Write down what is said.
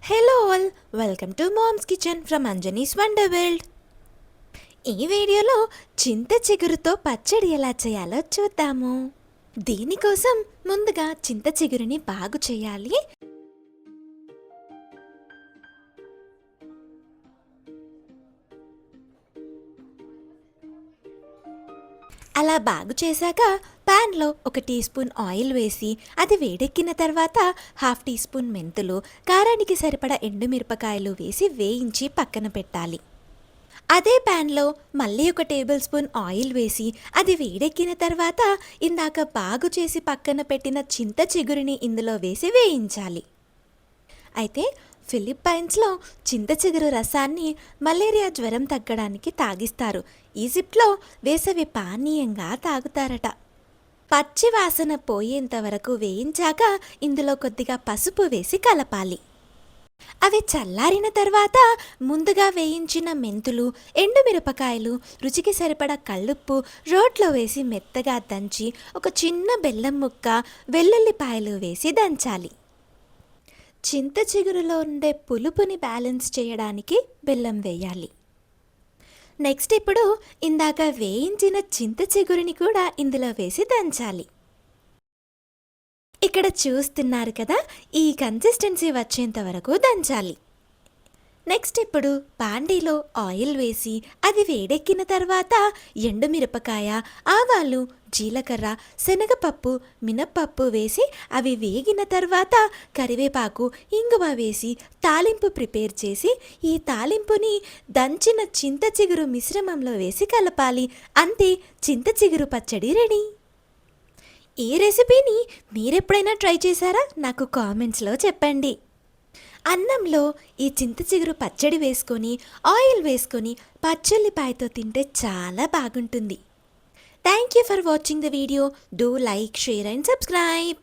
Hello all, welcome to mom's kitchen from Anjani's wonder world. ఈ వీడియోలో చింత చిగురుతో పచ్చడి ఎలా చేయాలో చూద్దాము. దీనికోసం ముందుగా చింత చిగురుని బాగు చేయాలి. అలా బాగు చేశాక ప్యాన్లో 1 టీ స్పూన్ ఆయిల్ వేసి అది వేడెక్కిన తర్వాత 1/2 టీ స్పూన్ మెంతులు, కారానికి సరిపడా ఎండుమిరపకాయలు వేసి వేయించి పక్కన పెట్టాలి. అదే ప్యాన్లో మళ్ళీ 1 టేబుల్ స్పూన్ ఆయిల్ వేసి అది వేడెక్కిన తర్వాత ఇందాక బాగు చేసి పక్కన పెట్టిన చింత చిగురిని ఇందులో వేసి వేయించాలి. అయితే ఫిలిప్పైన్స్లో చింత చిగురు రసాన్ని మలేరియా జ్వరం తగ్గడానికి తాగిస్తారు. ఈజిప్ట్లో వేసవి పానీయంగా తాగుతారట. పచ్చి వాసన పోయేంత వరకు వేయించాక ఇందులో కొద్దిగా పసుపు వేసి కలపాలి. అవి చల్లారిన తర్వాత ముందుగా వేయించిన మెంతులు, ఎండుమిరపకాయలు, రుచికి సరిపడా కళ్ళుప్పు రోట్లో వేసి మెత్తగా దంచి ఒక చిన్న బెల్లం ముక్క, వెల్లుల్లిపాయలు వేసి దంచాలి. చింత చిగురులో ఉండే పులుపుని బ్యాలెన్స్ చేయడానికి బెల్లం వేయాలి. నెక్స్ట్ ఇప్పుడు ఇందాక వేయించిన చింత చిగురుని కూడా ఇందులో వేసి దంచాలి. ఇక్కడ చూస్తున్నారు కదా, ఈ కన్సిస్టెన్సీ వచ్చేంత వరకు దంచాలి. నెక్స్ట్ ఇప్పుడు బాండీలో ఆయిల్ వేసి అది వేడెక్కిన తర్వాత ఎండుమిరపకాయ, ఆవాలు, జీలకర్ర, శనగపప్పు, మినప్పప్పు వేసి అవి వేగిన తర్వాత కరివేపాకు, ఇంగువ వేసి తాలింపు ప్రిపేర్ చేసి ఈ తాలింపుని దంచిన చింత చిగురు మిశ్రమంలో వేసి కలపాలి. అంతే, చింత చిగురు పచ్చడి రెడీ. ఈ రెసిపీని మీరెప్పుడైనా ట్రై చేశారా? నాకు కామెంట్స్లో చెప్పండి. అన్నంలో ఈ చింత చిగురు పచ్చడి వేసుకొని ఆయిల్ వేసుకొని పచ్చుల్లిపాయతో తింటే చాలా బాగుంటుంది. Thank you for watching the video. Do like, share and subscribe.